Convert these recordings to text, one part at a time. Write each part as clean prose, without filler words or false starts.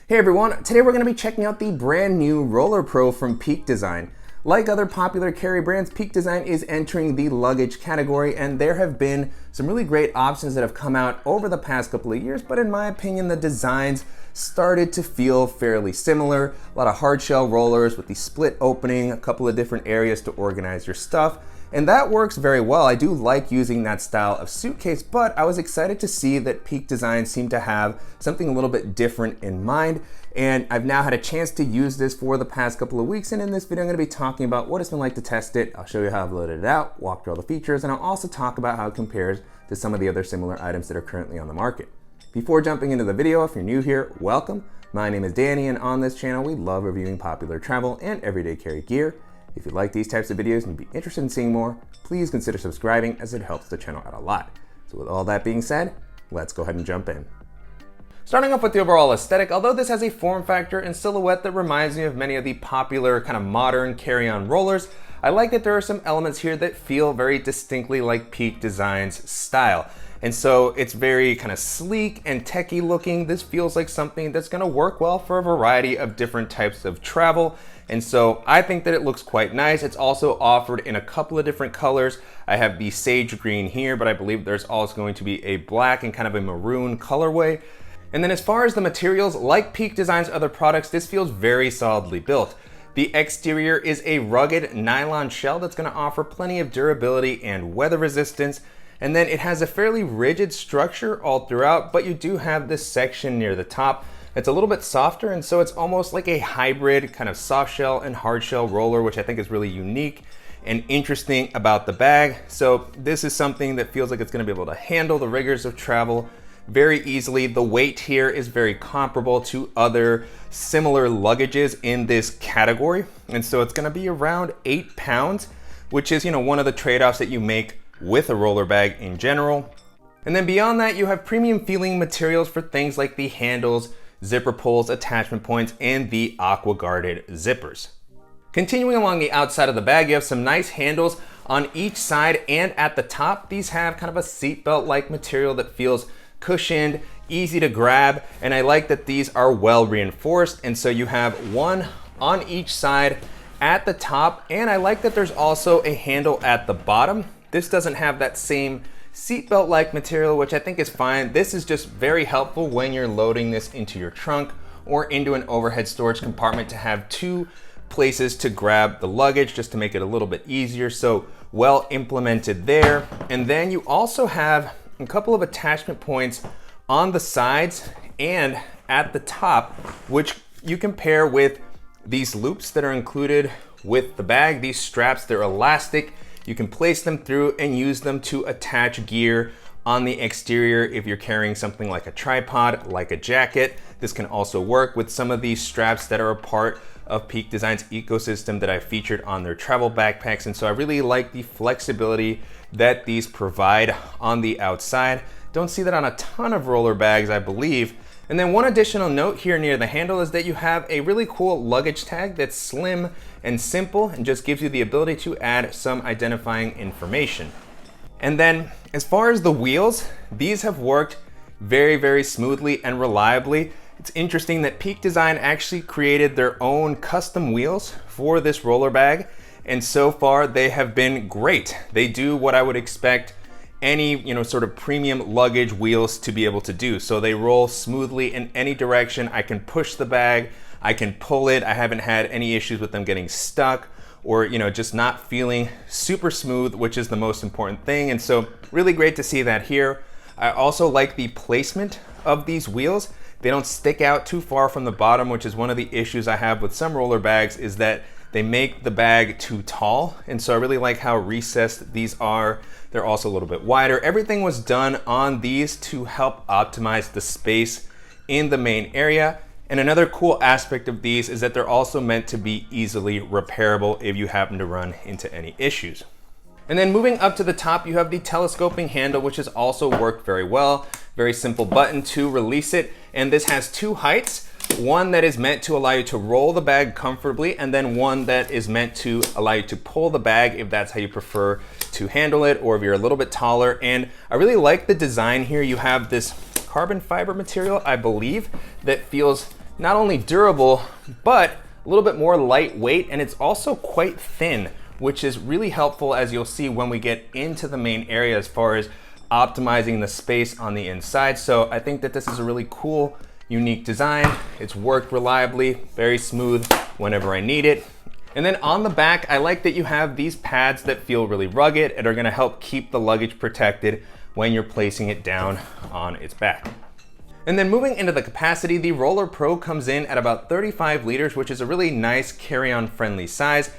Hey everyone, today we're going to be checking out the brand new Roller Pro from Peak Design. Like other popular carry brands, Peak Design is entering the luggage category, and there have been some really great options that have come out over the past couple of years, but in my opinion, the designs started to feel fairly similar. A lot of hard shell rollers with the split opening, a couple of different areas to organize your stuff. And that works very well. I do like using that style of suitcase, but I was excited to see that Peak Design seemed to have something a little bit different in mind. And I've now had a chance to use this for the past couple of weeks. And in this video, I'm gonna be talking about what it's been like to test it. I'll show you how I've loaded it out, walk through all the features, and I'll also talk about how it compares to some of the other similar items that are currently on the market. Before jumping into the video, if you're new here, welcome. My name is Danny, and on this channel, we love reviewing popular travel and everyday carry gear. If you like these types of videos and you'd be interested in seeing more, please consider subscribing as it helps the channel out a lot. So with all that being said, let's go ahead and jump in. Starting off with the overall aesthetic, although this has a form factor and silhouette that reminds me of many of the popular kind of modern carry-on rollers, I like that there are some elements here that feel very distinctly like Peak Design's style. And so it's very kind of sleek and techy looking. This feels like something that's gonna work well for a variety of different types of travel. And so I think that it looks quite nice. It's also offered in a couple of different colors. I have the sage green here, but I believe there's also going to be a black and kind of a maroon colorway. And then as far as the materials, like Peak Design's other products, this feels very solidly built. The exterior is a rugged nylon shell that's gonna offer plenty of durability and weather resistance. And then it has a fairly rigid structure all throughout, but you do have this section near the top it's a little bit softer, and so it's almost like a hybrid kind of soft shell and hard shell roller, which I think is really unique and interesting about the bag. So this is something that feels like it's gonna be able to handle the rigors of travel very easily. The weight here is very comparable to other similar luggages in this category. And so it's gonna be around 8 pounds, which is, one of the trade-offs that you make with a roller bag in general. And then beyond that, you have premium feeling materials for things like the handles, zipper pulls, attachment points, and the aqua guarded zippers. Continuing along the outside of the bag, you have some nice handles on each side and at the top. These have kind of a seatbelt like material that feels cushioned, easy to grab, and I like that these are well reinforced. And so you have one on each side at the top, and I like that there's also a handle at the bottom. This doesn't have that same seatbelt like material, which I think is fine. This is just very helpful when you're loading this into your trunk or into an overhead storage compartment to have two places to grab the luggage just to make it a little bit easier. So well implemented there. And then you also have a couple of attachment points on the sides and at the top, which you can pair with these loops that are included with the bag. These straps, they're elastic. You can place them through and use them to attach gear on the exterior if you're carrying something like a tripod, like a jacket. This can also work with some of these straps that are a part of Peak Design's ecosystem that I featured on their travel backpacks. And so I really like the flexibility that these provide on the outside. Don't see that on a ton of roller bags, I believe. And then one additional note here near the handle is that you have a really cool luggage tag that's slim and simple and just gives you the ability to add some identifying information. And then as far as the wheels, these have worked very, very smoothly and reliably. It's interesting that Peak Design actually created their own custom wheels for this roller bag. And so far they have been great. They do what I would expect any sort of premium luggage wheels to be able to do. So they roll smoothly in any direction. I can push the bag, I can pull it. I haven't had any issues with them getting stuck or just not feeling super smooth, which is the most important thing. And so really great to see that here. I also like the placement of these wheels. They don't stick out too far from the bottom, which is one of the issues I have with some roller bags, is that they make the bag too tall. And so I really like how recessed these are. They're also a little bit wider. Everything was done on these to help optimize the space in the main area. And another cool aspect of these is that they're also meant to be easily repairable if you happen to run into any issues. And then moving up to the top, you have the telescoping handle, which has also worked very well. Very simple button to release it. And this has two heights. One that is meant to allow you to roll the bag comfortably, and then one that is meant to allow you to pull the bag if that's how you prefer to handle it, or if you're a little bit taller. And I really like the design here. You have this carbon fiber material, I believe, that feels not only durable, but a little bit more lightweight, and it's also quite thin, which is really helpful, as you'll see when we get into the main area as far as optimizing the space on the inside. So I think that this is a really cool, unique design. It's worked reliably, very smooth whenever I need it. And then on the back, I like that you have these pads that feel really rugged and are gonna help keep the luggage protected when you're placing it down on its back. And then moving into the capacity, the Roller Pro comes in at about 35 liters, which is a really nice carry-on friendly size.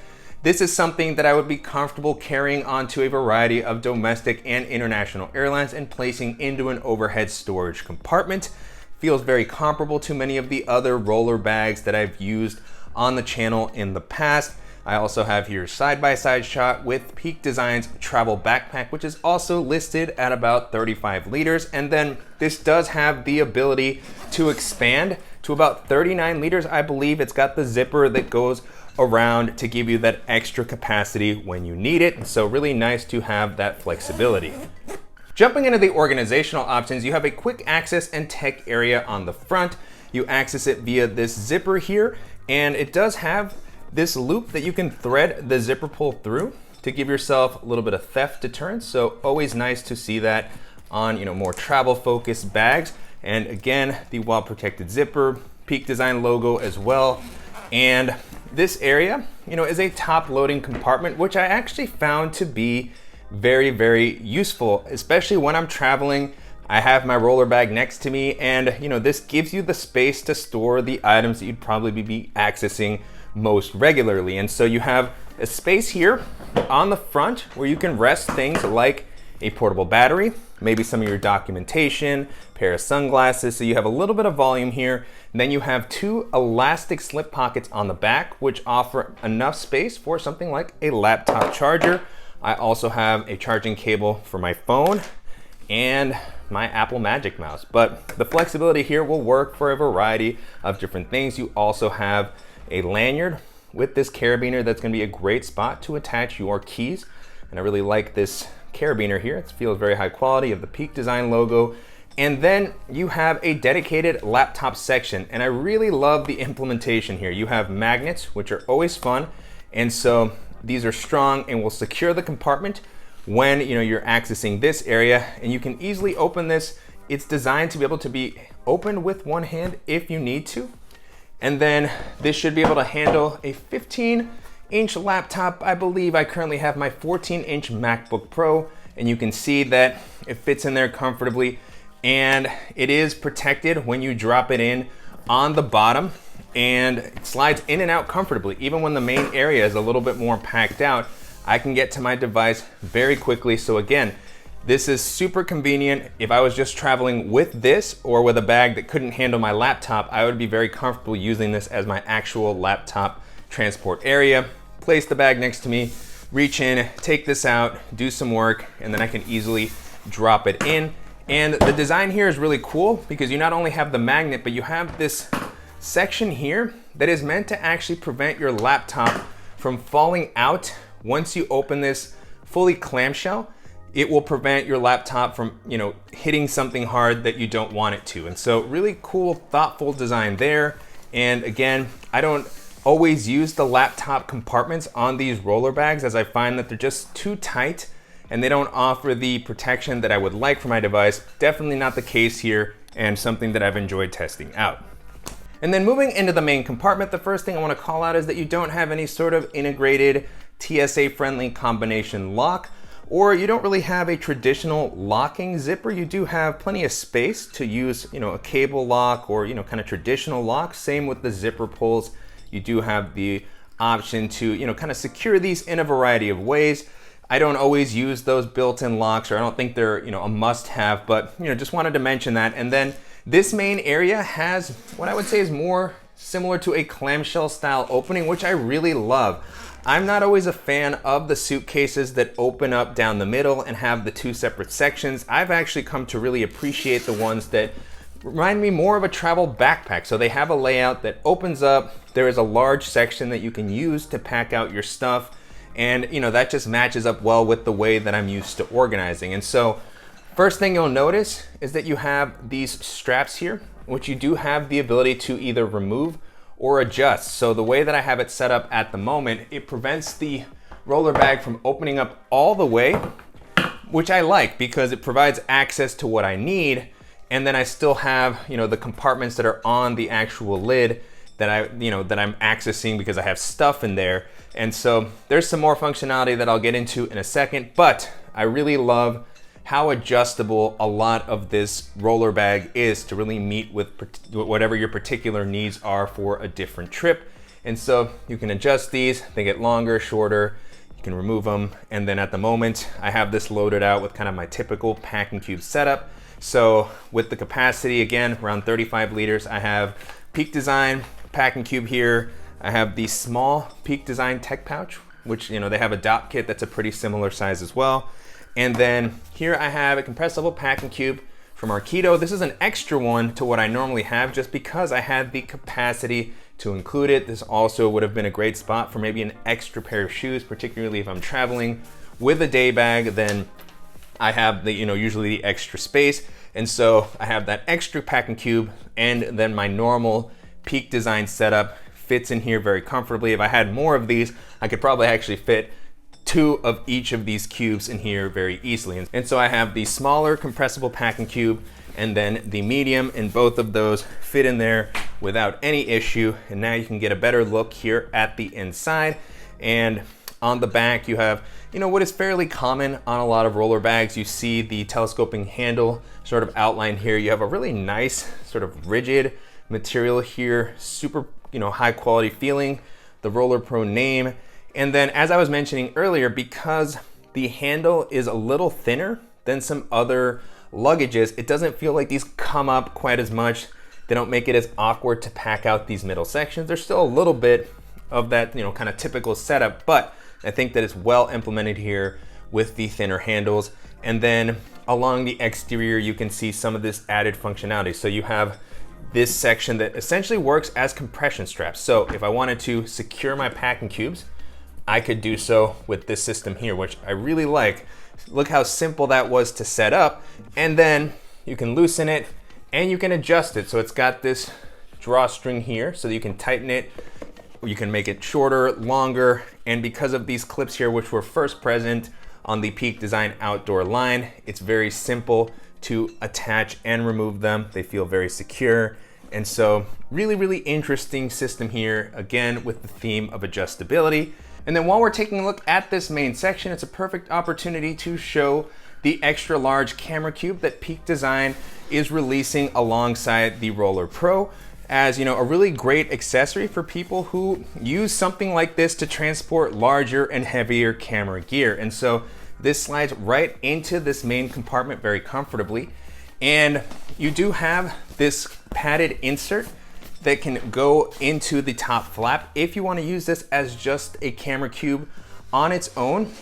This is something that I would be comfortable carrying onto a variety of domestic and international airlines and placing into an overhead storage compartment. Feels very comparable to many of the other roller bags that I've used on the channel in the past. I also have here side-by-side shot with Peak Design's travel backpack, which is also listed at about 35 liters. And then this does have the ability to expand to about 39 liters. I believe it's got the zipper that goes around to give you that extra capacity when you need it. So really nice to have that flexibility. Jumping into the organizational options, you have a quick access and tech area on the front. You access it via this zipper here, and it does have this loop that you can thread the zipper pull through to give yourself a little bit of theft deterrence. So always nice to see that on more travel focused bags. And again, the well protected zipper, Peak Design logo as well. And this area, is a top loading compartment, which I actually found to be very, very useful, especially when I'm traveling. I have my roller bag next to me, and this gives you the space to store the items that you'd probably be accessing most regularly. And so you have a space here on the front where you can rest things like a portable battery, maybe some of your documentation, pair of sunglasses. So you have a little bit of volume here. And then you have two elastic slip pockets on the back, which offer enough space for something like a laptop charger. I also have a charging cable for my phone and my Apple Magic Mouse. But the flexibility here will work for a variety of different things. You also have a lanyard with this carabiner that's going to be a great spot to attach your keys. And I really like this carabiner here. It feels very high quality, of the Peak Design logo. And then you have a dedicated laptop section, and I really love the implementation here. You have magnets, which are always fun, and so these are strong and will secure the compartment when you're accessing this area. And you can easily open this. It's designed to be able to be opened with one hand if you need to. And then this should be able to handle a 15-inch laptop. I believe I currently have my 14-inch MacBook Pro, and you can see that it fits in there comfortably. And it is protected when you drop it in on the bottom, and it slides in and out comfortably. Even when the main area is a little bit more packed out, I can get to my device very quickly. So again, this is super convenient. If I was just traveling with this or with a bag that couldn't handle my laptop, I would be very comfortable using this as my actual laptop transport area. Place the bag next to me, reach in, take this out, do some work, and then I can easily drop it in. And the design here is really cool because you not only have the magnet, but you have this section here that is meant to actually prevent your laptop from falling out. Once you open this fully clamshell, it will prevent your laptop from, hitting something hard that you don't want it to. And so really cool, thoughtful design there. And again, I don't always use the laptop compartments on these roller bags, as I find that they're just too tight and they don't offer the protection that I would like for my device. Definitely not the case here, and something that I've enjoyed testing out. And then moving into the main compartment, the first thing I want to call out is that you don't have any sort of integrated TSA-friendly combination lock, or you don't really have a traditional locking zipper. You do have plenty of space to use, a cable lock or, kind of traditional lock. Same with the zipper pulls. You do have the option to, kind of secure these in a variety of ways. I don't always use those built-in locks, or I don't think they're, a must-have, but, just wanted to mention that. And then this main area has what I would say is more similar to a clamshell style opening, which I really love. I'm not always a fan of the suitcases that open up down the middle and have the two separate sections. I've actually come to really appreciate the ones that remind me more of a travel backpack. So they have a layout that opens up. There is a large section that you can use to pack out your stuff. And that just matches up well with the way that I'm used to organizing. And so first thing you'll notice is that you have these straps here which you do have the ability to either remove or adjust. So the way that I have it set up at the moment, it prevents the roller bag from opening up all the way, which I like because it provides access to what I need. And then I still have, the compartments that are on the actual lid that I'm accessing because I have stuff in there. And so there's some more functionality that I'll get into in a second, but I really love how adjustable a lot of this roller bag is to really meet with whatever your particular needs are for a different trip. And so you can adjust these, they get longer, shorter, you can remove them. And then at the moment, I have this loaded out with kind of my typical packing cube setup. So with the capacity, again, around 35 liters, I have Peak Design packing cube here. I have the small Peak Design tech pouch, which, they have a dot kit that's a pretty similar size as well. And then here I have a compressible packing cube from Arkedo. This is an extra one to what I normally have just because I had the capacity to include it. This also would have been a great spot for maybe an extra pair of shoes, particularly if I'm traveling with a day bag. Then I have the, usually the extra space. And so I have that extra packing cube, and then my normal Peak Design setup fits in here very comfortably. If I had more of these, I could probably actually fit 2 of each of these cubes in here very easily. And so I have the smaller compressible packing cube and then the medium, and both of those fit in there without any issue. And now you can get a better look here at the inside. And on the back, you have, what is fairly common on a lot of roller bags. You see the telescoping handle sort of outlined here. You have a really nice sort of rigid material here, super, high quality feeling, the Roller Pro name. And then as I was mentioning earlier, because the handle is a little thinner than some other luggages, it doesn't feel like these come up quite as much. They don't make it as awkward to pack out these middle sections. There's still a little bit of that, kind of typical setup, but I think that it's well implemented here with the thinner handles. And then along the exterior, you can see some of this added functionality. So you have this section that essentially works as compression straps. So if I wanted to secure my packing cubes, I could do so with this system here, which I really like. Look how simple that was to set up. And then you can loosen it and you can adjust it. So it's got this drawstring here so that you can tighten it. You can make it shorter, longer. And because of these clips here, which were first present on the Peak Design outdoor line, it's very simple to attach and remove them. They feel very secure. And so really, really interesting system here, again, with the theme of adjustability. And then while we're taking a look at this main section, it's a perfect opportunity to show the extra large camera cube that Peak Design is releasing alongside the Roller Pro as, a really great accessory for people who use something like this to transport larger and heavier camera gear. And so this slides right into this main compartment very comfortably. And you do have this padded insert that can go into the top flap. If you want to use this as just a camera cube on its own,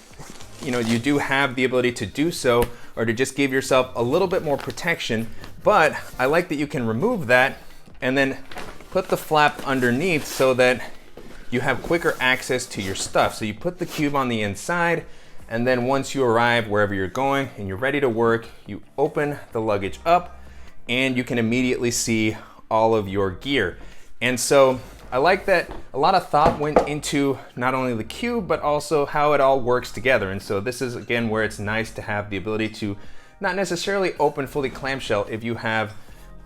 you do have the ability to do so, or to just give yourself a little bit more protection. But I like that you can remove that and then put the flap underneath so that you have quicker access to your stuff. So you put the cube on the inside, and then once you arrive wherever you're going and you're ready to work, you open the luggage up and you can immediately see all of your gear. And so I like that a lot of thought went into not only the cube, but also how it all works together. And so this is, again, where it's nice to have the ability to not necessarily open fully clamshell if you have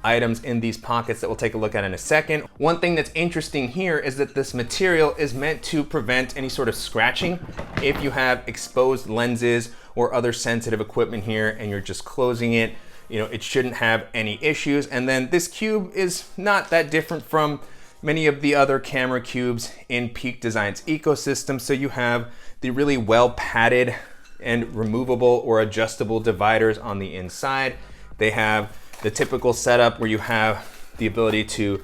items in these pockets that we'll take a look at in a second. One thing that's interesting here is that this material is meant to prevent any sort of scratching if you have exposed lenses or other sensitive equipment here and you're just closing it. It shouldn't have any issues. And then this cube is not that different from many of the other camera cubes in Peak Design's ecosystem. So you have the really well padded and removable or adjustable dividers on the inside. They have the typical setup where you have the ability to,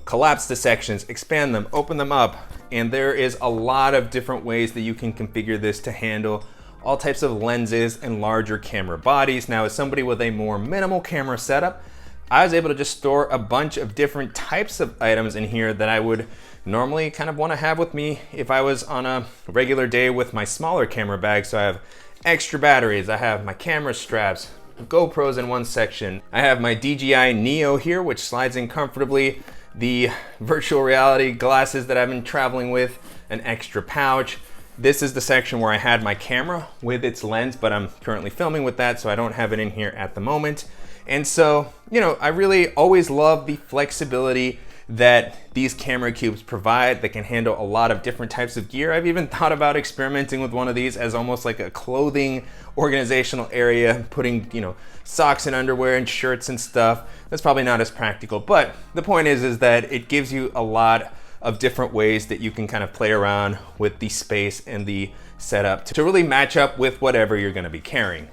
collapse the sections, expand them, open them up. And there is a lot of different ways that you can configure this to handle all types of lenses and larger camera bodies. Now, as somebody with a more minimal camera setup, I was able to just store a bunch of different types of items in here that I would normally kind of want to have with me if I was on a regular day with my smaller camera bag. So I have extra batteries, I have my camera straps, GoPros in one section. I have my DJI Neo here, which slides in comfortably. The virtual reality glasses that I've been traveling with, an extra pouch. This is the section where I had my camera with its lens, but I'm currently filming with that, so I don't have it in here at the moment. And so, you know, I really always love the flexibility that these camera cubes provide that can handle a lot of different types of gear. I've even thought about experimenting with one of these as almost like a clothing organizational area, putting, you know, socks and underwear and shirts and stuff. That's probably not as practical, but the point is that it gives you a lot of different ways that you can kind of play around with the space and the setup to really match up with whatever you're gonna be carrying.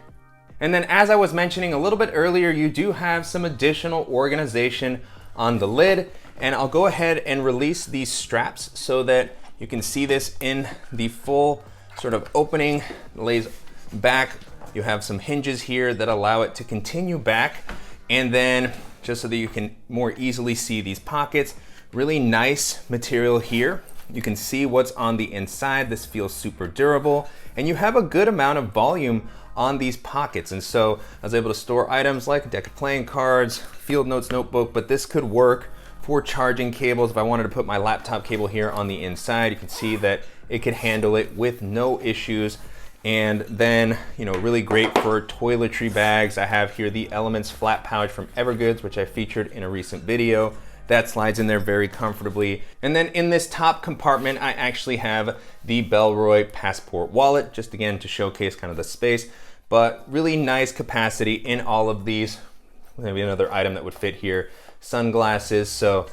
And then, as I was mentioning a little bit earlier, you do have some additional organization on the lid. And I'll go ahead and release these straps so that you can see this in the full sort of opening. It lays back. You have some hinges here that allow it to continue back. And then just so that you can more easily see these pockets, really nice material here. You can see what's on the inside. This feels super durable. And you have a good amount of volume on these pockets. And so I was able to store items like a deck of playing cards, field notes notebook, but this could work for charging cables. If I wanted to put my laptop cable here on the inside, you can see that it could handle it with no issues. And then, you know, really great for toiletry bags. I have here the Elements flat pouch from Evergoods, which I featured in a recent video. That slides in there very comfortably. And then in this top compartment, I actually have the Bellroy Passport wallet, just again to showcase kind of the space, but really nice capacity in all of these. Maybe another item that would fit here. Sunglasses, so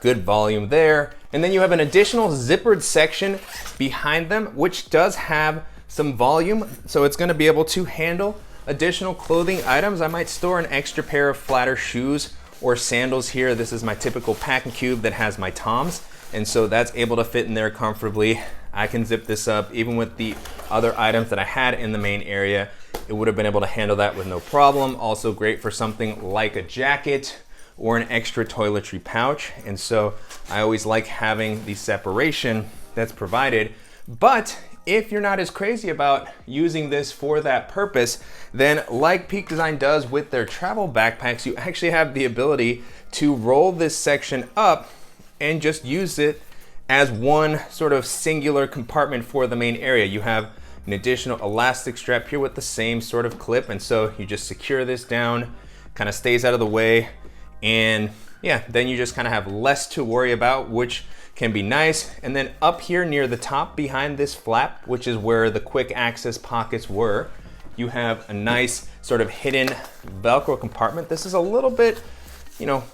good volume there. And then you have an additional zippered section behind them, which does have some volume, so it's gonna be able to handle additional clothing items. I might store an extra pair of flatter shoes or sandals here. This is my typical packing cube that has my Toms, and so that's able to fit in there comfortably. I can zip this up. Even with the other items that I had in the main area, it would have been able to handle that with no problem. Also great for something like a jacket or an extra toiletry pouch. And so I always like having the separation that's provided. But if you're not as crazy about using this for that purpose, then like Peak Design does with their travel backpacks, you actually have the ability to roll this section up and just use it as one sort of singular compartment for the main area. You have an additional elastic strap here with the same sort of clip. And so you just secure this down, kind of stays out of the way. And yeah, then you just kind of have less to worry about, which can be nice. And then up here near the top behind this flap, which is where the quick access pockets were, you have a nice sort of hidden Velcro compartment. This is a little bit, you know,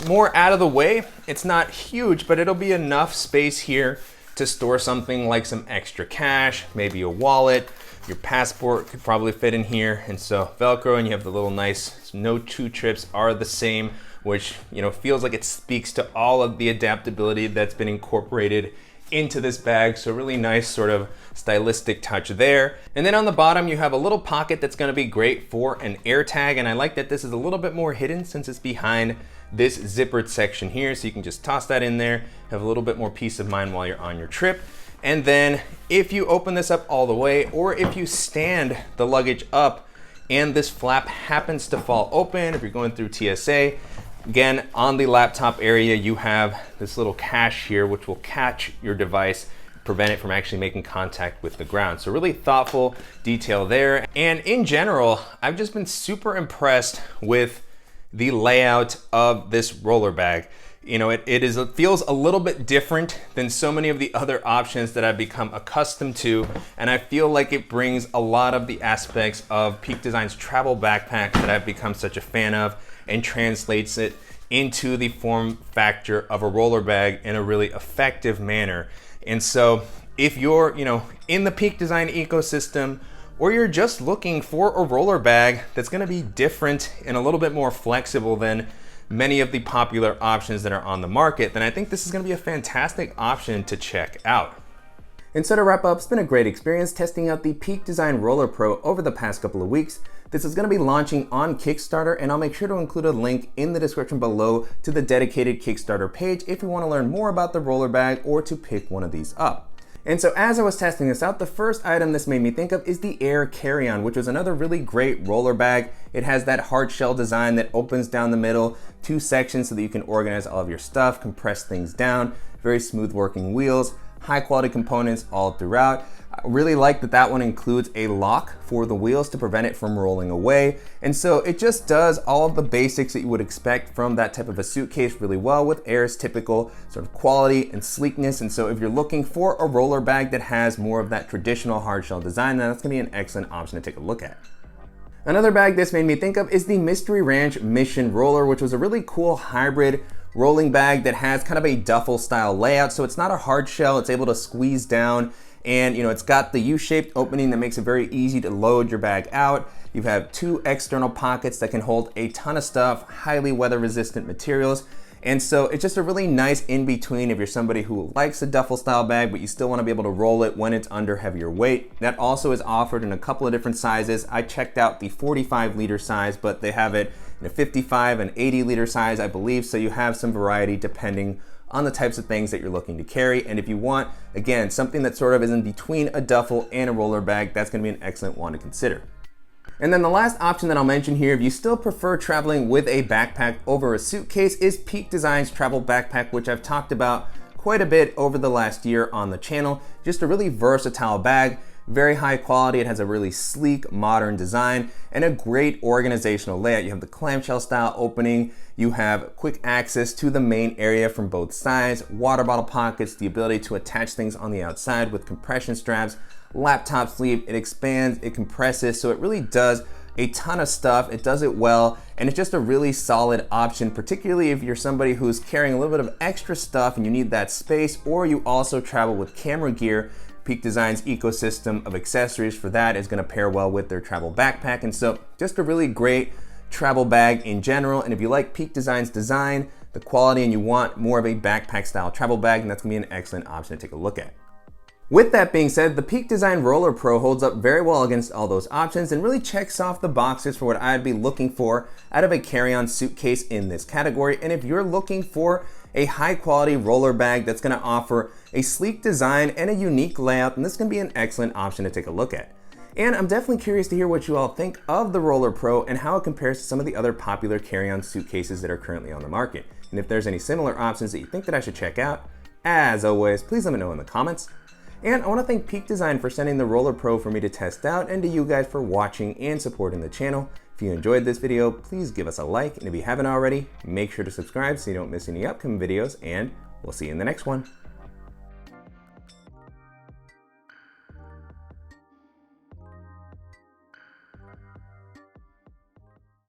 more out of the way. It's not huge, but it'll be enough space here to store something like some extra cash, maybe a wallet. Your passport could probably fit in here. And so Velcro, and you have the little nice, no two trips are the same, which, you know, feels like it speaks to all of the adaptability that's been incorporated into this bag. So really nice sort of stylistic touch there. And then on the bottom, you have a little pocket that's gonna be great for an air tag. And I like that this is a little bit more hidden since it's behind this zippered section here. So you can just toss that in there, have a little bit more peace of mind while you're on your trip. And then if you open this up all the way, or if you stand the luggage up and this flap happens to fall open, if you're going through TSA, again, on the laptop area, you have this little cache here, which will catch your device, prevent it from actually making contact with the ground. So really thoughtful detail there. And in general, I've just been super impressed with the layout of this roller bag. You know, it feels a little bit different than so many of the other options that I've become accustomed to. And I feel like it brings a lot of the aspects of Peak Design's travel backpack that I've become such a fan of, and translates it into the form factor of a roller bag in a really effective manner. And so if you're, you know, in the Peak Design ecosystem, or you're just looking for a roller bag that's gonna be different and a little bit more flexible than many of the popular options that are on the market, then I think this is gonna be a fantastic option to check out. And so to wrap up, it's been a great experience testing out the Peak Design Roller Pro over the past couple of weeks. This is gonna be launching on Kickstarter, and I'll make sure to include a link in the description below to the dedicated Kickstarter page if you wanna learn more about the roller bag or to pick one of these up. And so as I was testing this out, the first item this made me think of is the Aer Carry On, which was another really great roller bag. It has that hard shell design that opens down the middle, 2 sections so that you can organize all of your stuff, compress things down, very smooth working wheels, high quality components all throughout. I really like that that one includes a lock for the wheels to prevent it from rolling away. And so it just does all of the basics that you would expect from that type of a suitcase really well with Aer's typical sort of quality and sleekness. And so if you're looking for a roller bag that has more of that traditional hard shell design, then that's gonna be an excellent option to take a look at. Another bag this made me think of is the Mystery Ranch Mission Roller, which was a really cool hybrid rolling bag that has kind of a duffel style layout. So it's not a hard shell, it's able to squeeze down, and it's got the U-shaped opening that makes it very easy to load your bag out. You have 2 external pockets that can hold a ton of stuff, highly weather resistant materials. And so it's just a really nice in-between if you're somebody who likes a duffel style bag, but you still want to be able to roll it when it's under heavier weight. That also is offered in a couple of different sizes. I checked out the 45 liter size, but they have it in a 55 and 80 liter size, I believe. So you have some variety depending on the types of things that you're looking to carry. And if you want, again, something that sort of is in between a duffel and a roller bag, that's going to be an excellent one to consider. And then the last option that I'll mention here, if you still prefer traveling with a backpack over a suitcase, is Peak Design's travel backpack, which I've talked about quite a bit over the last year on the channel. Just a really versatile bag, very high quality. It has a really sleek, modern design and a great organizational layout. You have the clamshell style opening, you have quick access to the main area from both sides, water bottle pockets, the ability to attach things on the outside with compression straps, laptop sleeve. It expands, it compresses, so it really does a ton of stuff. It does it well, and it's just a really solid option, particularly if you're somebody who's carrying a little bit of extra stuff and you need that space, or you also travel with camera gear. Peak Design's ecosystem of accessories for that is going to pair well with their travel backpack. And so just a really great travel bag in general. And if you like Peak Design's design, the quality, and you want more of a backpack style travel bag, then that's going to be an excellent option to take a look at. With that being said, the Peak Design Roller Pro holds up very well against all those options and really checks off the boxes for what I'd be looking for out of a carry-on suitcase in this category. And if you're looking for a high quality roller bag that's going to offer a sleek design and a unique layout, then this is going to be an excellent option to take a look at. And I'm definitely curious to hear what you all think of the Roller Pro and how it compares to some of the other popular carry-on suitcases that are currently on the market. And if there's any similar options that you think that I should check out, as always, please let me know in the comments. And I want to thank Peak Design for sending the Roller Pro for me to test out, and to you guys for watching and supporting the channel. If you enjoyed this video, please give us a like, and if you haven't already, make sure to subscribe so you don't miss any upcoming videos, and we'll see you in the next one.